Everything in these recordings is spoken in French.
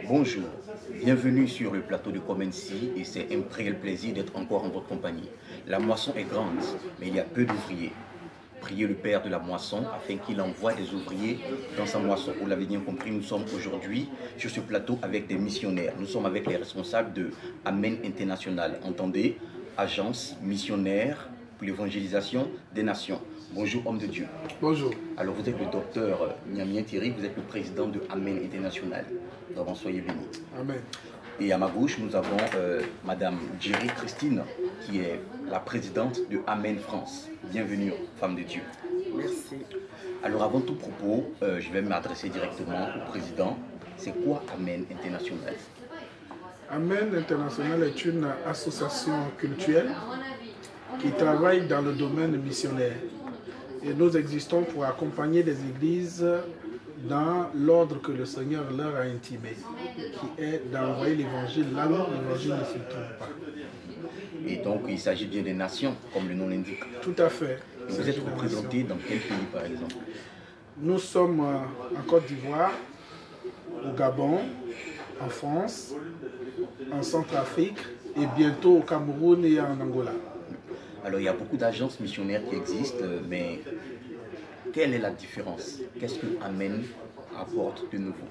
Bonjour, bienvenue sur le plateau de Comency et c'est un réel plaisir d'être encore en votre compagnie. La moisson est grande, mais il y a peu d'ouvriers. Priez le Père de la moisson afin qu'il envoie des ouvriers dans sa moisson. Vous l'avez bien compris, nous sommes aujourd'hui sur ce plateau avec des missionnaires. Nous sommes avec les responsables de Amen International. Entendez, agence missionnaire pour l'évangélisation des nations. Bonjour, homme de Dieu. Bonjour. Alors, vous êtes le docteur Niamien Thierry, vous êtes le président de Amen International. Vraiment, soyez bénis. Amen. Et à ma gauche, nous avons Madame Jerry Christine, qui est la présidente de Amen France. Bienvenue, femme de Dieu. Merci. Alors, avant tout propos, je vais m'adresser directement au président. C'est quoi Amen International? Amen International est une association cultuelle qui travaille dans le domaine missionnaire. Et nous existons pour accompagner les églises dans l'ordre que le Seigneur leur a intimé, qui est d'envoyer l'évangile là où l'évangile ne se trouve pas. Et donc, il s'agit bien des nations, comme le nom l'indique. Tout à fait. Et vous êtes représenté dans quel pays, par exemple? Nous sommes en Côte d'Ivoire, au Gabon, en France, en Centrafrique et bientôt au Cameroun et en Angola. Alors, il y a beaucoup d'agences missionnaires qui existent, mais quelle est la différence? Qu'est-ce que Amen apporte de nouveau?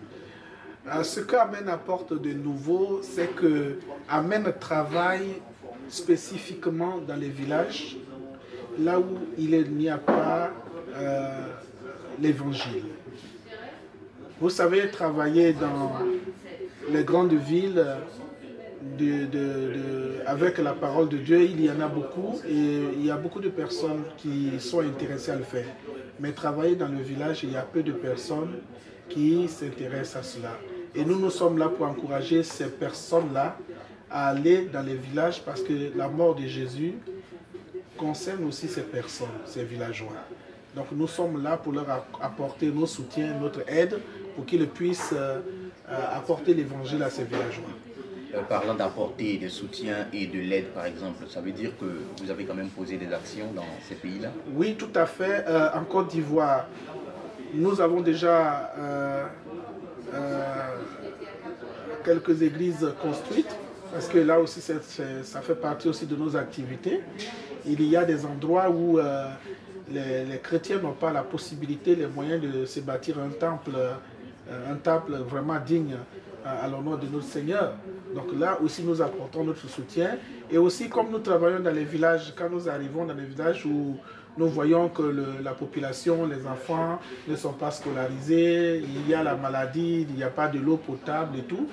Ce qu'Amen apporte de nouveau, c'est que Amen travaille spécifiquement dans les villages, là où il n'y a pas l'évangile. Vous savez, travailler dans les grandes villes avec la parole de Dieu, il y en a beaucoup et il y a beaucoup de personnes qui sont intéressées à le faire. Mais travailler dans le village, il y a peu de personnes qui s'intéressent à cela. Et nous sommes là pour encourager ces personnes-là à aller dans les villages parce que la mort de Jésus concerne aussi ces personnes, ces villageois. Donc nous sommes là pour leur apporter nos soutiens, notre aide pour qu'ils puissent apporter l'évangile à ces villageois. Parlant d'apporter des soutiens et de l'aide, par exemple, ça veut dire que vous avez quand même posé des actions dans ces pays-là? Oui, tout à fait. En Côte d'Ivoire, nous avons déjà quelques églises construites, parce que là aussi, ça fait partie aussi de nos activités. Il y a des endroits où les chrétiens n'ont pas la possibilité, les moyens de se bâtir un temple vraiment digne à l'honneur de notre Seigneur. Donc là aussi nous apportons notre soutien. Et aussi comme nous travaillons dans les villages, quand nous arrivons dans les villages où nous voyons que la population, les enfants ne sont pas scolarisés, il y a la maladie, il n'y a pas de l'eau potable et tout,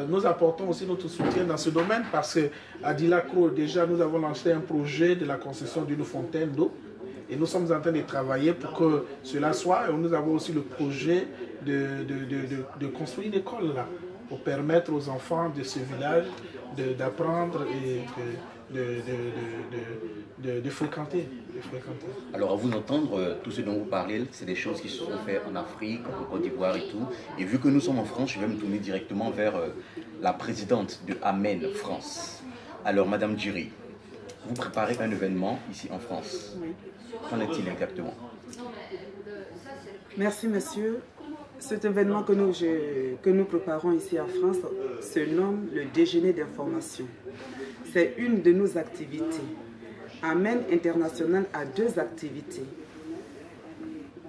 nous apportons aussi notre soutien dans ce domaine parce qu'à Dilacro, déjà nous avons lancé un projet de la concession d'une fontaine d'eau. Et nous sommes en train de travailler pour que cela soit. Et nous avons aussi le projet de construire une école là, pour permettre aux enfants de ce village d'apprendre et de fréquenter. Alors à vous entendre, tout ce dont vous parlez, c'est des choses qui se sont faites en Afrique, en Côte d'Ivoire et tout. Et vu que nous sommes en France, je vais me tourner directement vers la présidente de Amen France. Alors Madame Jerry, vous préparez un événement ici en France. Oui. Qu'en est-il exactement? Merci monsieur. Cet événement que nous préparons ici en France se nomme le déjeuner d'information. C'est une de nos activités. Amen International a deux activités.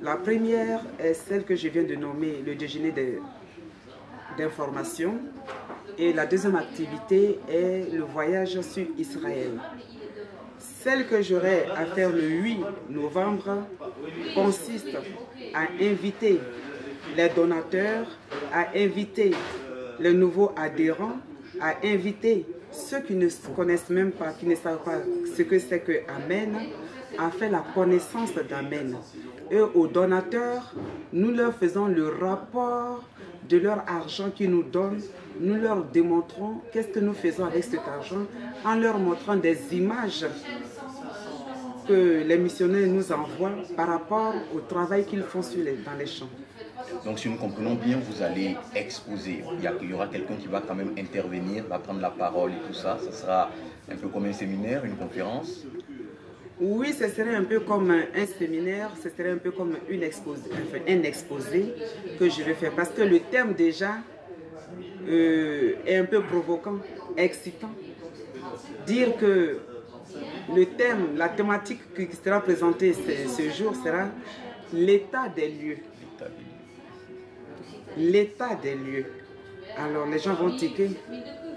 La première est celle que je viens de nommer le déjeuner d'information. Et la deuxième activité est le voyage sur Israël. Celle que j'aurai à faire le 8 novembre consiste à inviter les donateurs, à inviter les nouveaux adhérents, à inviter ceux qui ne connaissent même pas, qui ne savent pas ce que c'est que Amen, à faire la connaissance d'Amen. Et aux donateurs, nous leur faisons le rapport de leur argent qu'ils nous donnent. Nous leur démontrons qu'est-ce que nous faisons avec cet argent en leur montrant des images que les missionnaires nous envoient par rapport au travail qu'ils font dans les champs. Donc si nous comprenons bien, vous allez exposer. Il y aura quelqu'un qui va quand même intervenir, va prendre la parole et tout ça. Ça sera un peu comme un séminaire, une conférence? Oui, ce serait un peu comme un séminaire, ce serait un peu comme un exposé que je vais faire. Parce que le thème déjà est un peu provocant, excitant. Dire que le thème, la thématique qui sera présentée ce jour sera l'état des lieux. L'état des lieux. Alors les gens vont tiquer.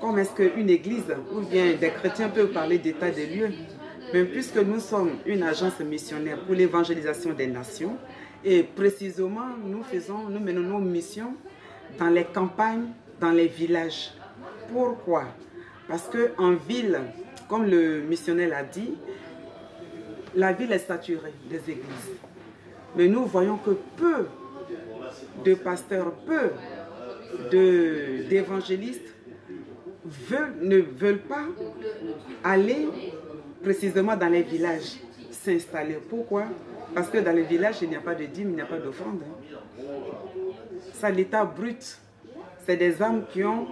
Comment est-ce qu'une église ou bien des chrétiens peuvent parler d'état des lieux? Mais puisque nous sommes une agence missionnaire pour l'évangélisation des nations, et précisément nous menons nos missions dans les campagnes, dans les villages. Pourquoi? Parce qu'en ville, comme le missionnaire l'a dit, la ville est saturée des églises. Mais nous voyons que peu de pasteurs, peu d'évangélistes ne veulent pas aller précisément dans les villages, s'installer. Pourquoi? Parce que dans les villages, il n'y a pas de dîme, il n'y a pas d'offrande. C'est l'état brut. C'est des âmes qui ont,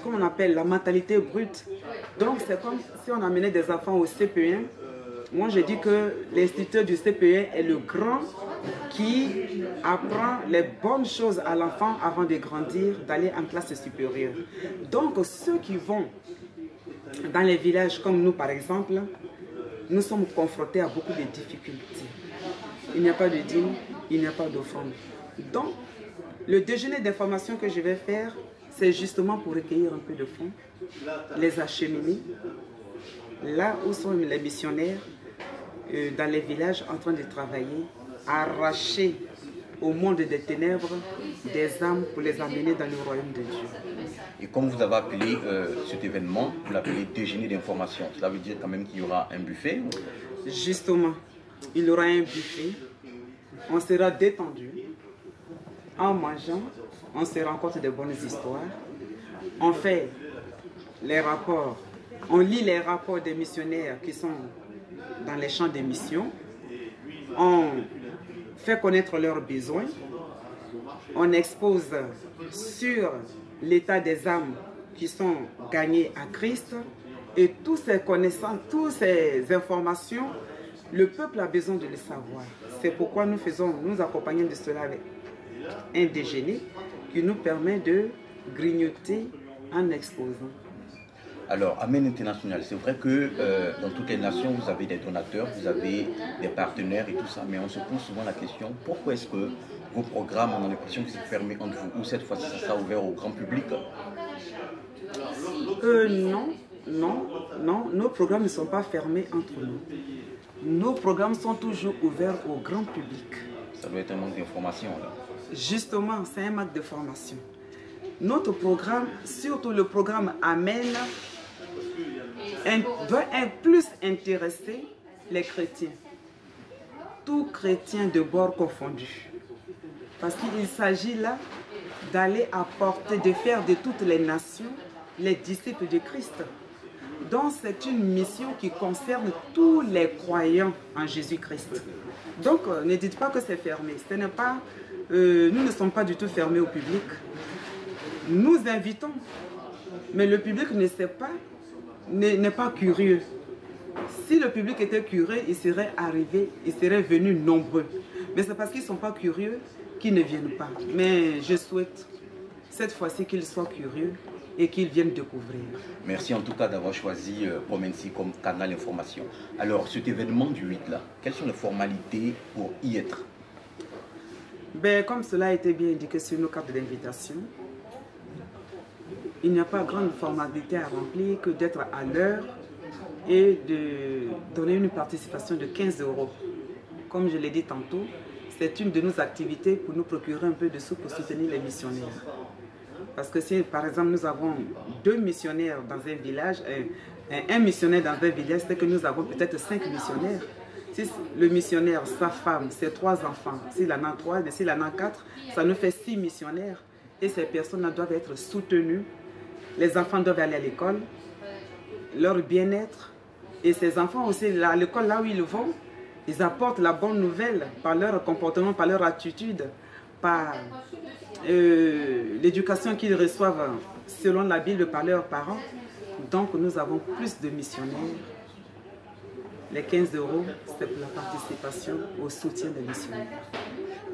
comme on appelle, la mentalité brute. Donc c'est comme si on amenait des enfants au CP1. Moi je dis que l'instituteur du CP1 est le grand qui apprend les bonnes choses à l'enfant avant de grandir, d'aller en classe supérieure. Donc ceux qui vont dans les villages comme nous par exemple, nous sommes confrontés à beaucoup de difficultés. Il n'y a pas de dîme, il n'y a pas d'offrande. Donc le déjeuner d'information que je vais faire, c'est justement pour recueillir un peu de fonds, les acheminer là où sont les missionnaires, dans les villages en train de travailler, arracher au monde des ténèbres des âmes pour les amener dans le royaume de Dieu. Et comme vous avez appelé cet événement, vous l'appelez déjeuner d'information, cela veut dire quand même qu'il y aura un buffet? Justement, il y aura un buffet, on sera détendu. En mangeant, on se rend compte de bonnes histoires, on fait les rapports, on lit les rapports des missionnaires qui sont dans les champs des missions, on fait connaître leurs besoins, on expose sur l'état des âmes qui sont gagnées à Christ et toutes ces connaissances, toutes ces informations, le peuple a besoin de les savoir. C'est pourquoi nous accompagnons de cela avec un déjeuner qui nous permet de grignoter en exposant. Alors, Amen International, c'est vrai que dans toutes les nations, vous avez des donateurs, vous avez des partenaires et tout ça, mais on se pose souvent la question, pourquoi est-ce que vos programmes, on a l'impression que c'est fermé entre vous, ou cette fois-ci, ça sera ouvert au grand public? Non, nos programmes ne sont pas fermés entre nous. Nos programmes sont toujours ouverts au grand public. Ça doit être un manque d'information, là. Justement, c'est un manque de formation. Notre programme, surtout le programme Amen, doit plus intéresser les chrétiens. Tous chrétiens de bord confondus. Parce qu'il s'agit là d'aller apporter, de faire de toutes les nations les disciples de Christ. Donc c'est une mission qui concerne tous les croyants en Jésus-Christ. Donc ne dites pas que c'est fermé. Ce n'est pas, nous ne sommes pas du tout fermés au public. Nous invitons, mais le public ne sait pas, n'est pas curieux. Si le public était curieux, il serait arrivé, il serait venu nombreux. Mais c'est parce qu'ils ne sont pas curieux qu'ils ne viennent pas. Mais je souhaite cette fois-ci qu'ils soient curieux et qu'ils viennent découvrir. Merci en tout cas d'avoir choisi Comensi comme canal d'information. Alors, cet événement du 8 là, quelles sont les formalités pour y être? Ben, comme cela a été bien indiqué sur nos cartes d'invitation, il n'y a pas grande formalité à remplir que d'être à l'heure et de donner une participation de 15 €. Comme je l'ai dit tantôt, c'est une de nos activités pour nous procurer un peu de sous pour soutenir les missionnaires. Parce que si par exemple nous avons 2 missionnaires dans un village, un missionnaire dans un village, c'est que nous avons peut-être 5 missionnaires. Si le missionnaire, sa femme, ses 3 enfants, s'il en a 3, mais s'il en a 4, ça nous fait 6 missionnaires. Et ces personnes doivent être soutenues. Les enfants doivent aller à l'école, leur bien-être. Et ces enfants aussi, à l'école, là où ils vont, ils apportent la bonne nouvelle par leur comportement, par leur attitude, par l'éducation qu'ils reçoivent selon la Bible par leurs parents. Donc nous avons plus de missionnaires. Les 15 €, c'est pour la participation au soutien des missionnaires.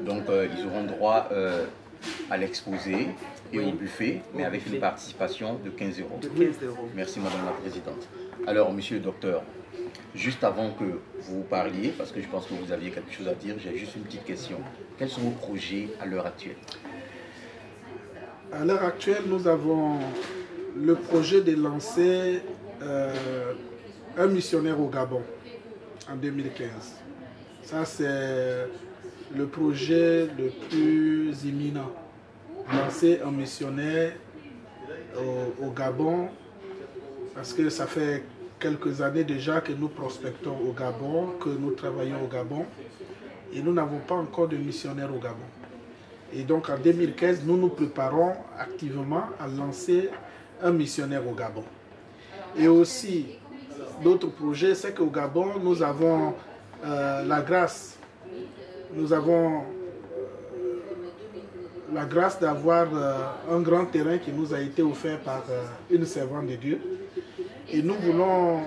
Donc ils auront droit à l'exposé et au buffet, mais avec une participation de 15 euros. De 15 euros. Merci Madame la Présidente. Alors, Monsieur le Docteur, juste avant que vous parliez, parce que je pense que vous aviez quelque chose à dire, j'ai juste une petite question. Quels sont vos projets à l'heure actuelle? À l'heure actuelle, nous avons le projet de lancer un missionnaire au Gabon en 2015. Ça, c'est le projet le plus imminent. Lancer un missionnaire au Gabon, parce que ça fait quelques années déjà que nous prospectons au Gabon, que nous travaillons au Gabon, et nous n'avons pas encore de missionnaire au Gabon. Et donc en 2015, nous nous préparons activement à lancer un missionnaire au Gabon. Et aussi, d'autres projets, c'est qu'au Gabon, nous avons la grâce. Nous avons la grâce d'avoir un grand terrain qui nous a été offert par une servante de Dieu. Et nous voulons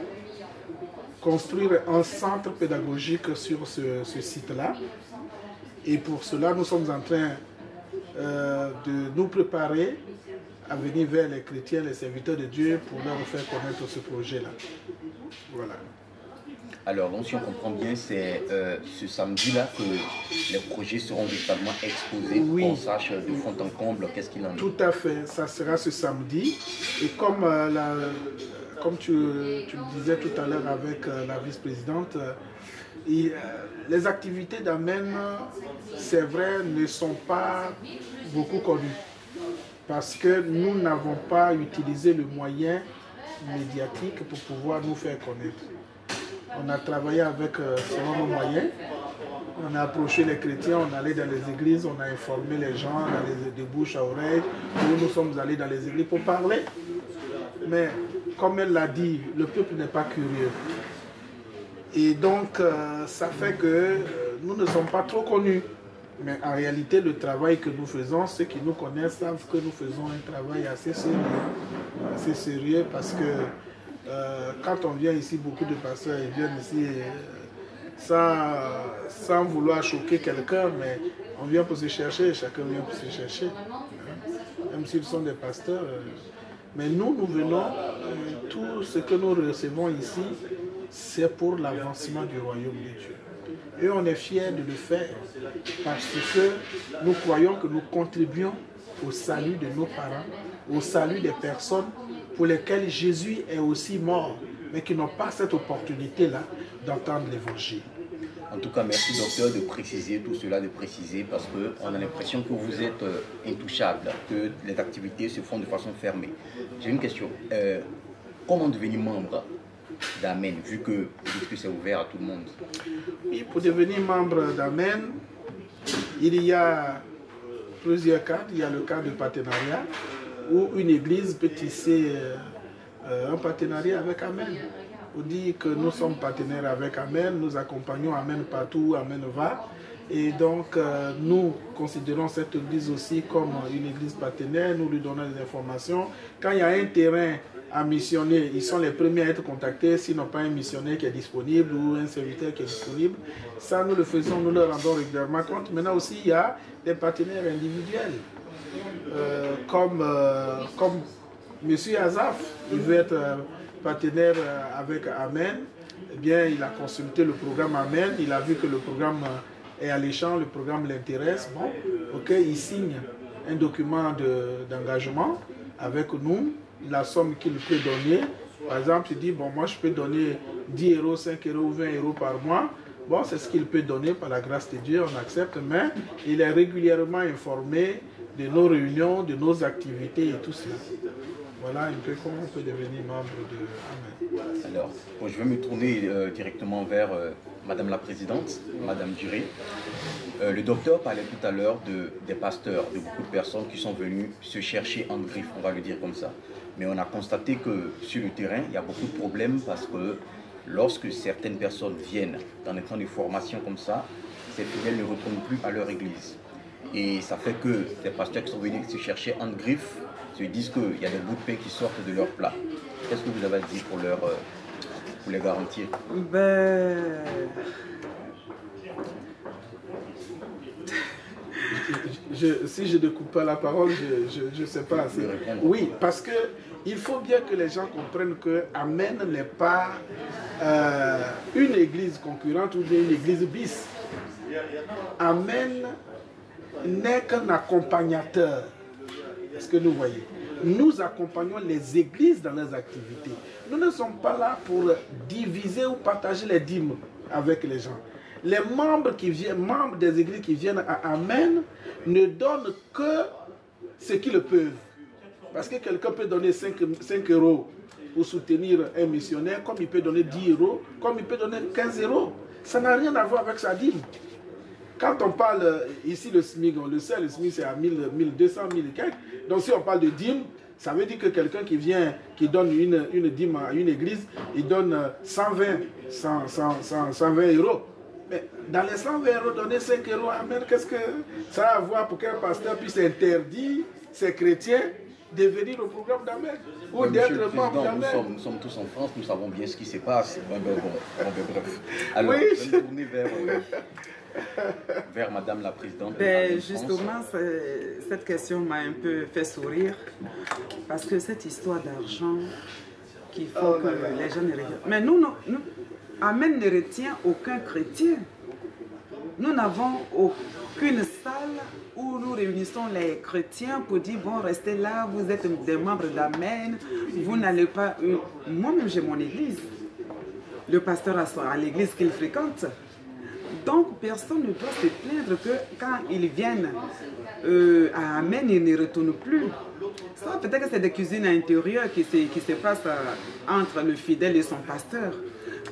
construire un centre pédagogique sur ce site-là. Et pour cela, nous sommes en train de nous préparer à venir vers les chrétiens, les serviteurs de Dieu, pour leur faire connaître ce projet-là. Voilà. Alors, donc, si on comprend bien, c'est ce samedi-là que les projets seront véritablement exposés, oui, pour qu'on sache de fond en comble qu'est-ce qu'il en est. Tout à fait, ça sera ce samedi. Et comme, comme tu me disais tout à l'heure avec la vice-présidente, les activités d'Amen, c'est vrai, ne sont pas beaucoup connues. Parce que nous n'avons pas utilisé le moyen médiatique pour pouvoir nous faire connaître. On a travaillé avec selon nos moyens. On a approché les chrétiens, on allait dans les églises, on a informé les gens de bouche à oreille. Nous sommes allés dans les églises pour parler. Mais comme elle l'a dit, le peuple n'est pas curieux. Et donc, ça fait que nous ne sommes pas trop connus. Mais en réalité, le travail que nous faisons, ceux qui nous connaissent savent que nous faisons un travail assez sérieux. Assez sérieux parce que quand on vient ici, beaucoup de pasteurs ils viennent ici sans vouloir choquer quelqu'un, mais on vient pour se chercher, chacun vient pour se chercher. Même s'ils sont des pasteurs. Mais nous venons, tout ce que nous recevons ici, c'est pour l'avancement du royaume de Dieu. Et on est fiers de le faire parce que nous croyons que nous contribuons au salut de nos parents, au salut des personnes pour lesquelles Jésus est aussi mort, mais qui n'ont pas cette opportunité-là d'entendre l'évangile. En tout cas, merci docteur de préciser tout cela, parce qu'on a l'impression que vous êtes intouchable, que les activités se font de façon fermée. J'ai une question. Comment devenir membre d'Amen, vu que vous dites que c'est ouvert à tout le monde? Oui, pour devenir membre d'Amen, il y a plusieurs cadres. Il y a le cadre de partenariat, où une église peut tisser un partenariat avec Amen. On dit que nous sommes partenaires avec Amen, nous accompagnons Amen partout où Amen va. Et donc, nous considérons cette église aussi comme une église partenaire, nous lui donnons des informations. Quand il y a un terrain à missionner, ils sont les premiers à être contactés s'ils n'ont pas un missionnaire qui est disponible ou un serviteur qui est disponible. Ça, nous le faisons, nous leur rendons régulièrement compte. Maintenant aussi, il y a des partenaires individuels, comme M. Azaf, il veut être partenaire avec Amen. Eh bien, il a consulté le programme Amen, il a vu que le programme est alléchant, le programme l'intéresse. Bon, ok, il signe un document d'engagement avec nous, la somme qu'il peut donner. Par exemple, il dit, bon, moi je peux donner 10 euros, 5 euros ou 20 euros par mois. Bon, c'est ce qu'il peut donner par la grâce de Dieu, on accepte, mais il est régulièrement informé de nos réunions, de nos activités et tout cela. Voilà un peu comment on peut devenir membre de Amen. Alors, bon, je vais me tourner directement vers Madame la Présidente, Madame Duré. Le docteur parlait tout à l'heure des pasteurs, de beaucoup de personnes qui sont venues se chercher en griffe, on va le dire comme ça. Mais on a constaté que sur le terrain, il y a beaucoup de problèmes parce que lorsque certaines personnes viennent dans des temps de formation comme ça, ces fidèles ne retournent plus à leur église. Et ça fait que les pasteurs qui sont venus se chercher en griffe se disent qu'il y a des bouts de pain qui sortent de leur plat. Qu'est-ce que vous avez dit pour les garantir? si je ne coupe pas la parole, je ne sais pas. Oui, parce que il faut bien que les gens comprennent que Amen n'est pas une église concurrente ou une église bis. Amen n'est qu'un accompagnateur. Est-ce que nous voyez? Nous accompagnons les églises dans leurs activités. Nous ne sommes pas là pour diviser ou partager les dîmes avec les gens. Les membres des églises qui viennent à Amen ne donnent que ce qu'ils peuvent. Parce que quelqu'un peut donner 5 euros pour soutenir un missionnaire, comme il peut donner 10 euros, comme il peut donner 15 euros. Ça n'a rien à voir avec sa dîme. Quand on parle ici le SMIC, on le sait, le SMIC c'est à 1200, 1000 et quelques. Donc si on parle de dîme, ça veut dire que quelqu'un qui vient, qui donne une dîme à une église, il donne 120 euros. Mais dans les 120 euros, donner 5 euros, amen, qu'est-ce que ça a à voir pour qu'un pasteur puisse interdire ses chrétiens de venir au programme d'Amen ou d'être membre d'Amen? Nous sommes tous en France, nous savons bien ce qui se passe. Bref. Alors, oui, je vais tourner vers Madame la Présidente. Justement, cette question m'a un peu fait sourire parce que cette histoire d'argent qu'il faut que les gens ne regardent. Mais nous, Amen ne retient aucun chrétien. Nous n'avons aucune salle où nous réunissons les chrétiens pour dire bon, restez là, vous êtes des membres d'Amen, vous n'allez pas. Moi-même, j'ai mon église. Le pasteur a l'église qu'il fréquente. Donc, personne ne doit se plaindre que quand ils viennent à Amen, ils ne retournent plus. Ça, peut-être que c'est des cuisines intérieures qui se passent entre le fidèle et son pasteur.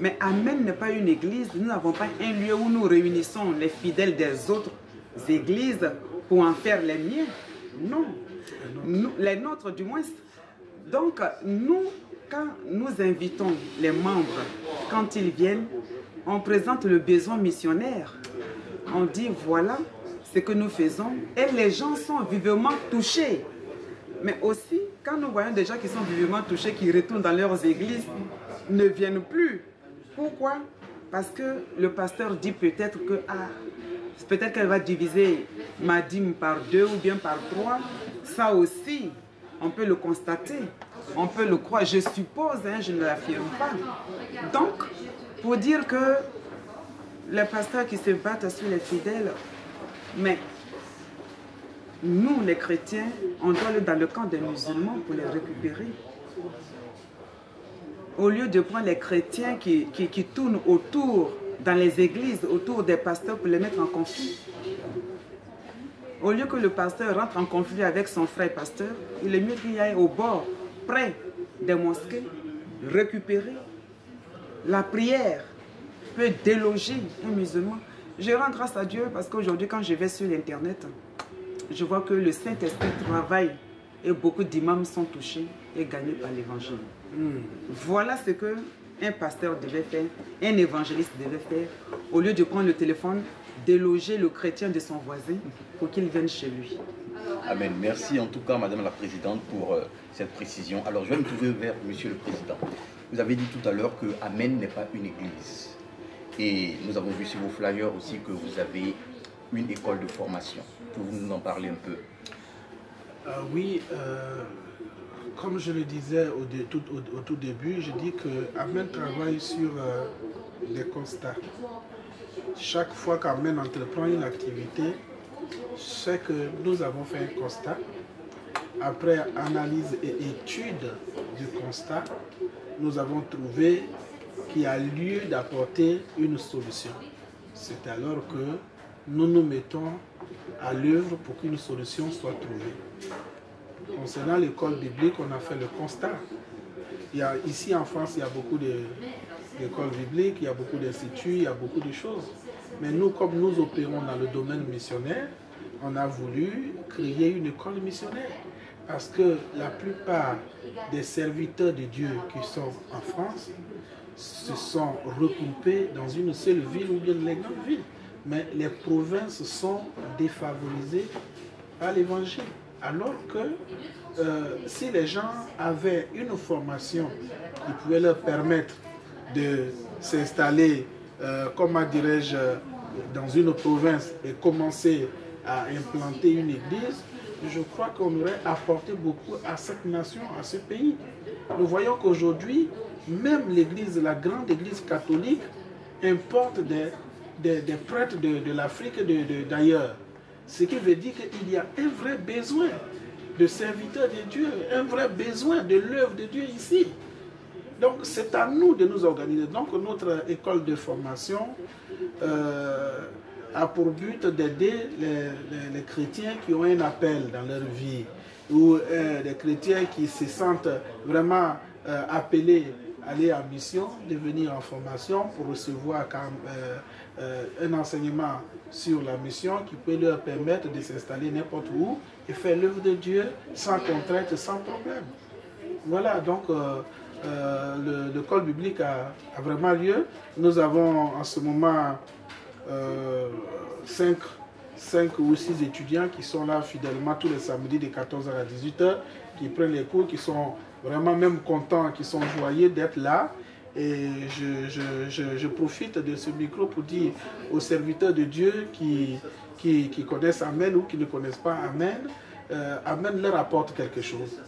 Mais Amen n'est pas une église. Nous n'avons pas un lieu où nous réunissons les fidèles des autres églises pour en faire les miens. Non. Les nôtres, du moins. Donc, nous, quand nous invitons les membres, quand ils viennent, on présente le besoin missionnaire. On dit voilà ce que nous faisons et les gens sont vivement touchés. Mais aussi, quand nous voyons des gens qui sont vivement touchés, qui retournent dans leurs églises, ne viennent plus. Pourquoi? Parce que le pasteur dit peut-être que peut-être qu'elle va diviser ma dîme par 2 ou bien par 3. Ça aussi, on peut le constater. On peut le croire. Je suppose, hein, je ne l'affirme pas. Donc, pour dire que les pasteurs qui se battent sur les fidèles, mais nous, les chrétiens, on doit aller dans le camp des musulmans pour les récupérer. Au lieu de prendre les chrétiens qui tournent autour, dans les églises, autour des pasteurs pour les mettre en conflit. Au lieu que le pasteur rentre en conflit avec son frère pasteur, il est mieux qu'il aille au bord, près des mosquées, récupérer. La prière peut déloger un musulman. Je rends grâce à Dieu parce qu'aujourd'hui, quand je vais sur Internet, je vois que le Saint-Esprit travaille et beaucoup d'imams sont touchés et gagnés par l'évangile. Voilà ce qu'un pasteur devait faire, un évangéliste devait faire, au lieu de prendre le téléphone, déloger le chrétien de son voisin pour qu'il vienne chez lui. Amen. Merci en tout cas, Madame la Présidente, pour cette précision. Alors, je vais me tourner vers Monsieur le Président. Vous avez dit tout à l'heure que Amen n'est pas une église. Et nous avons vu sur vos flyers aussi que vous avez une école de formation. Pouvez-vous nous en parler un peu? Oui, comme je le disais au tout début, je dis que Amen travaille sur des constats. Chaque fois qu'Amen entreprend une activité, c'est que nous avons fait un constat. Après analyse et étude du constat, nous avons trouvé qu'il y a lieu d'apporter une solution. C'est alors que nous nous mettons à l'œuvre pour qu'une solution soit trouvée. Concernant l'école biblique, on a fait le constat. Ici en France, il y a beaucoup d'écoles bibliques, il y a beaucoup d'instituts, il y a beaucoup de choses. Mais nous, comme nous opérons dans le domaine missionnaire, on a voulu créer une école missionnaire. Parce que la plupart des serviteurs de Dieu qui sont en France se sont regroupés dans une seule ville ou bien les grandes villes. Mais les provinces sont défavorisées par l'évangile. Alors que si les gens avaient une formation qui pouvait leur permettre de s'installer, comment dirais-je, dans une province et commencer à implanter une église, je crois qu'on aurait apporté beaucoup à cette nation, à ce pays. Nous voyons qu'aujourd'hui, même l'église, la grande église catholique, importe des prêtres de l'Afrique et d'ailleurs. Ce qui veut dire qu'il y a un vrai besoin de serviteurs de Dieu, un vrai besoin de l'œuvre de Dieu ici. Donc c'est à nous de nous organiser. Donc notre école de formation a pour but d'aider les chrétiens qui ont un appel dans leur vie, ou des chrétiens qui se sentent vraiment appelés à aller en mission, de venir en formation pour recevoir un enseignement sur la mission qui peut leur permettre de s'installer n'importe où et faire l'œuvre de Dieu sans contrainte, sans problème. Voilà, donc l'école biblique a vraiment lieu. Nous avons en ce moment 5 ou 6 étudiants qui sont là fidèlement tous les samedis de 14h à 18h, qui prennent les cours, qui sont vraiment même contents, qui sont joyeux d'être là. Et je profite de ce micro pour dire aux serviteurs de Dieu qui connaissent Amen ou qui ne connaissent pas Amen, Amen leur apporte quelque chose.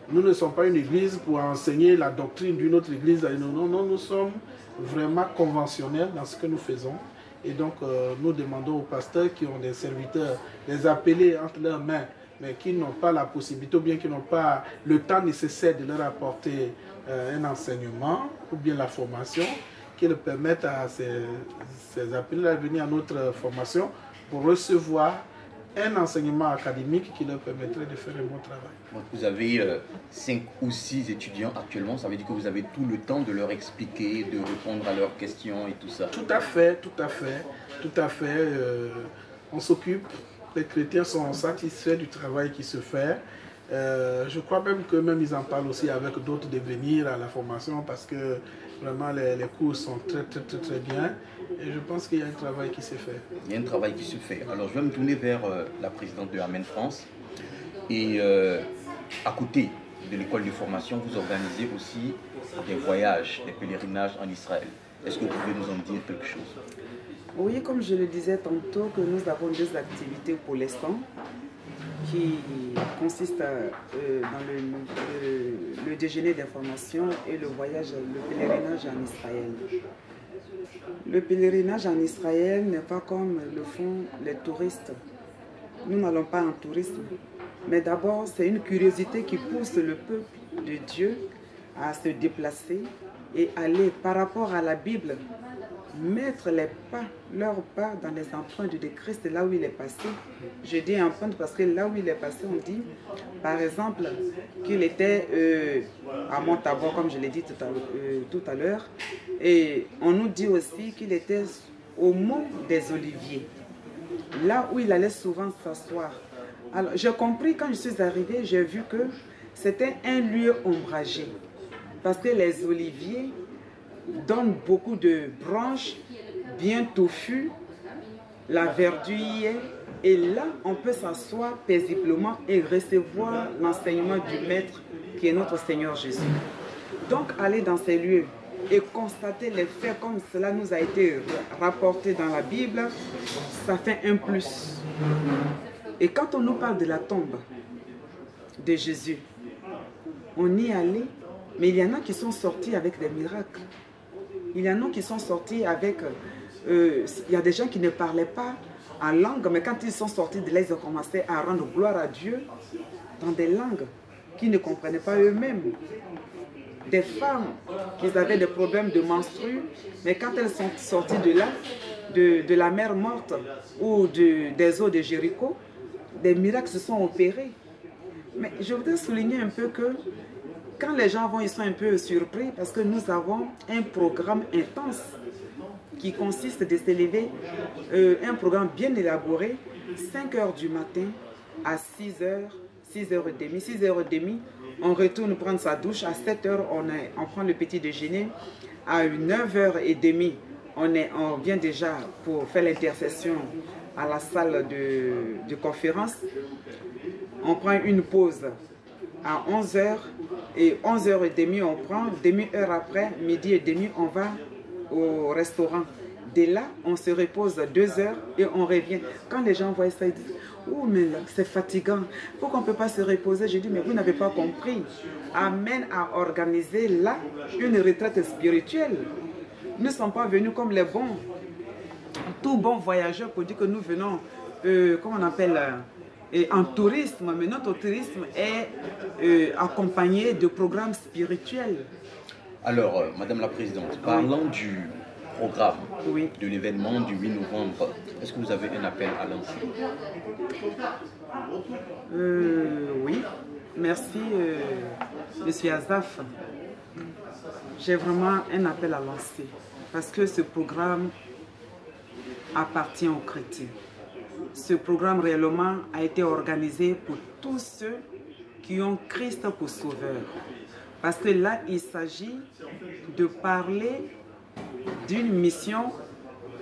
Nous ne sommes pas une église pour enseigner la doctrine d'une autre église. Non, nous sommes vraiment conventionnels dans ce que nous faisons. Et donc, nous demandons aux pasteurs qui ont des serviteurs, les appeler entre leurs mains, mais qui n'ont pas la possibilité ou bien qui n'ont pas le temps nécessaire de leur apporter un enseignement ou bien la formation, qui leur permettent à ces appelés à venir à notre formation pour recevoir un enseignement académique qui leur permettrait de faire un bon travail. Donc vous avez 5 ou 6 étudiants actuellement, ça veut dire que vous avez tout le temps de leur expliquer, de répondre à leurs questions et tout ça. Tout à fait, tout à fait, tout à fait. On s'occupe, les chrétiens sont satisfaits du travail qui se fait. Je crois même qu'eux-mêmes ils en parlent aussi avec d'autres de venir à la formation parce que vraiment les cours sont très bien. Et je pense qu'il y a un travail qui s'est fait. Il y a un travail qui se fait. Alors je vais me tourner vers la présidente de Amen France. Et à côté de l'école de formation, vous organisez aussi des voyages, des pèlerinages en Israël. Est-ce que vous pouvez nous en dire quelque chose? Oui, comme je le disais tantôt, que nous avons 2 activités pour l'instant qui consistent dans le déjeuner d'information et le voyage, le pèlerinage en Israël. Le pèlerinage en Israël n'est pas comme le font les touristes. Nous n'allons pas en tourisme. Mais d'abord, c'est une curiosité qui pousse le peuple de Dieu à se déplacer et aller par rapport à la Bible, mettre leurs pas dans les empreintes de Christ là où il est passé. Je dis empreintes parce que là où il est passé, on dit, par exemple, qu'il était à Montabor, comme je l'ai dit tout à l'heure, et on nous dit aussi qu'il était au mont des Oliviers, là où il allait souvent s'asseoir. Alors, j'ai compris quand je suis arrivée, j'ai vu que c'était un lieu ombragé, parce que les oliviers donnent beaucoup de branches bien touffues, la verdure y est, et là on peut s'asseoir paisiblement et recevoir l'enseignement du Maître qui est notre Seigneur Jésus. Donc aller dans ces lieux et constater les faits comme cela nous a été rapporté dans la Bible, ça fait un plus. Et quand on nous parle de la tombe de Jésus, on y allait, mais il y en a qui sont sortis avec des miracles. Il y en a qui sont sortis avec... il y a des gens qui ne parlaient pas en langue, mais quand ils sont sortis de là, ils ont commencé à rendre gloire à Dieu dans des langues qu'ils ne comprenaient pas eux-mêmes. Des femmes qui avaient des problèmes de menstrues, mais quand elles sont sorties de là, de la mer morte ou des eaux de Jéricho, des miracles se sont opérés. Mais je voudrais souligner un peu que quand les gens vont, ils sont un peu surpris parce que nous avons un programme intense qui consiste de s'élever, un programme bien élaboré, 5 h du matin à 6 h, 6h30. 6h30, on retourne prendre sa douche. À 7 h, on prend le petit déjeuner. À 9h30, on vient déjà pour faire l'intercession à la salle de conférence. On prend une pause à 11 h et 11h30, on prend, demi-heure après, midi et demi, on va au restaurant. Dès là, on se repose 2 heures et on revient. Quand les gens voient ça, ils disent « Oh, mais c'est fatigant. Pourquoi on ne peut pas se reposer ?» Je dis « Mais vous n'avez pas compris. Amen a organisé là une retraite spirituelle. Nous ne sommes pas venus comme les bons, tout bons voyageurs pour dire que nous venons, comment on appelle, en tourisme. Mais notre tourisme est accompagné de programmes spirituels. » Alors, Madame la Présidente, parlant du programme Oui. de l'événement du 8 novembre, est-ce que vous avez un appel à lancer? Oui, merci Monsieur Azaf. J'ai vraiment un appel à lancer parce que ce programme appartient aux chrétiens. Ce programme réellement a été organisé pour tous ceux qui ont Christ pour sauveur. Parce que là, il s'agit de parler d'une mission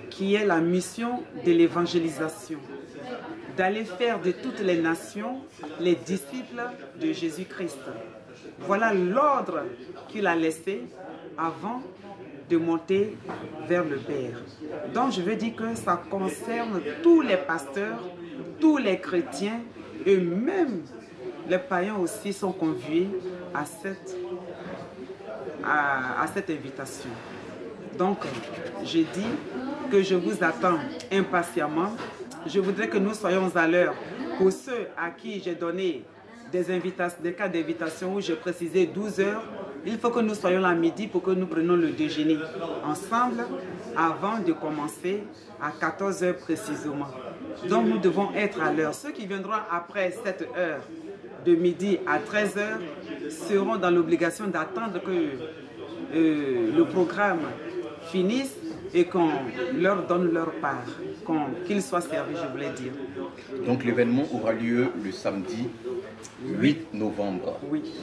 qui est la mission de l'évangélisation, d'aller faire de toutes les nations les disciples de Jésus-Christ. Voilà l'ordre qu'il a laissé avant de monter vers le Père. Donc je veux dire que ça concerne tous les pasteurs, tous les chrétiens et même les païens aussi sont conviés à cette invitation. Donc, je dis que je vous attends impatiemment. Je voudrais que nous soyons à l'heure. Pour ceux à qui j'ai donné des cas d'invitation où j'ai précisé 12 heures, il faut que nous soyons là à midi pour que nous prenions le déjeuner ensemble avant de commencer à 14 heures précisément. Donc, nous devons être à l'heure. Ceux qui viendront après cette heure, de midi à 13 heures, seront dans l'obligation d'attendre que le programme finisse et qu'on leur donne leur part, qu'ils soient servis, je voulais dire. Donc l'événement aura lieu le samedi 8 novembre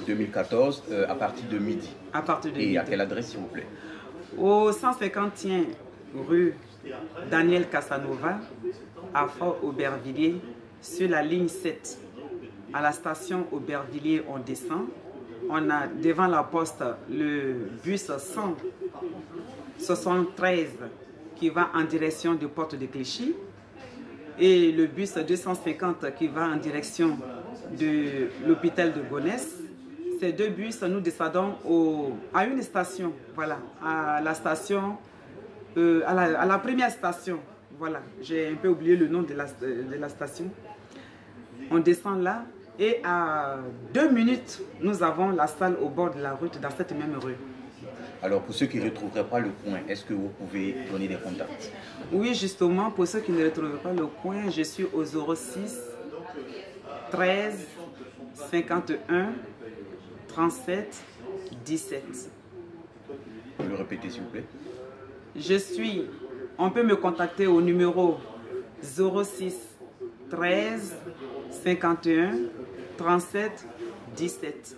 2014 à partir de midi. À partir de midi. Et à quelle adresse, s'il vous plaît? Au 150e rue Daniel Casanova, à Fort-Aubervilliers, sur la ligne 7. À la station Aubervilliers, on descend. On a devant la poste le bus 173 qui va en direction de Porte de Clichy et le bus 250 qui va en direction de l'hôpital de Gonesse. Ces deux bus, nous descendons à une station, voilà, à la station, à la première station, voilà, j'ai un peu oublié le nom de la station. On descend là. Et à 2 minutes, nous avons la salle au bord de la route, dans cette même rue. Alors, pour ceux qui ne retrouveraient pas le coin, est-ce que vous pouvez donner des contacts? Oui, justement, pour ceux qui ne retrouveraient pas le coin, je suis au 06 13 51 37 17. Vous le répétez, s'il vous plaît. On peut me contacter au numéro 06 13 51 37 17.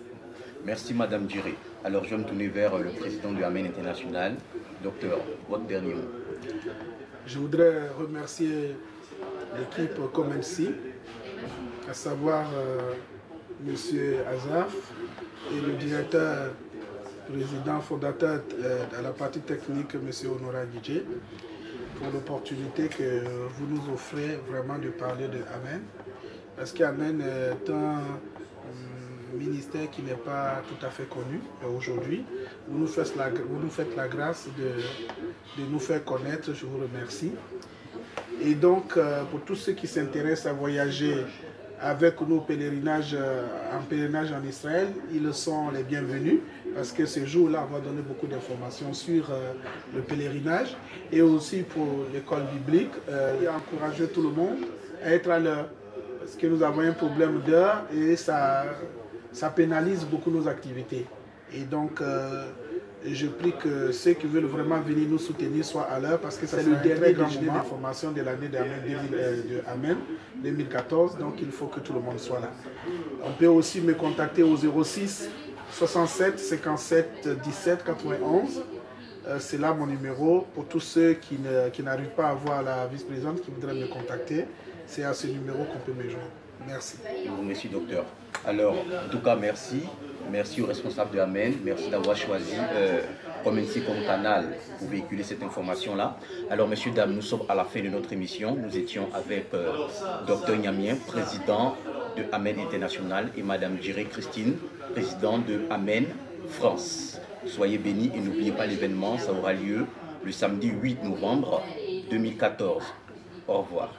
Merci Madame Djiré. Alors je vais me tourner vers le président de Amen International. Docteur, votre dernier mot. Je voudrais remercier l'équipe Comensi, à savoir Monsieur Azaf et le directeur, président, fondateur à la partie technique, Monsieur Honora Guidje, pour l'opportunité que vous nous offrez vraiment de parler de Amen. Parce qu'Amen est un ministère qui n'est pas tout à fait connu aujourd'hui. Vous nous faites la grâce de nous faire connaître, je vous remercie. Et donc, pour tous ceux qui s'intéressent à voyager avec nous en pèlerinage en Israël, ils sont les bienvenus parce que ce jour-là, on va donner beaucoup d'informations sur le pèlerinage et aussi pour l'école biblique et encourager tout le monde à être à l'heure. Parce que nous avons un problème d'heure et ça pénalise beaucoup nos activités. Et donc, je prie que ceux qui veulent vraiment venir nous soutenir soient à l'heure parce que c'est le dernier déjeuner d'information de l'année d'Amen 2014. Donc, il faut que tout le monde soit là. On peut aussi me contacter au 06 67 57 17 91. C'est là mon numéro pour tous ceux qui n'arrivent pas à voir la vice-présidente qui voudraient me contacter. C'est à ce numéro qu'on peut me joindre. Merci. Merci, docteur. Alors, en tout cas, merci. Merci aux responsables de Amen. Merci d'avoir choisi comme ainsi comme canal pour véhiculer cette information-là. Alors, messieurs, dames, nous sommes à la fin de notre émission. Nous étions avec Dr Niamien, président de Amen International, et Madame Djiré Christine, présidente de Amen France. Soyez bénis et n'oubliez pas l'événement, ça aura lieu le samedi 8 novembre 2014. Au revoir.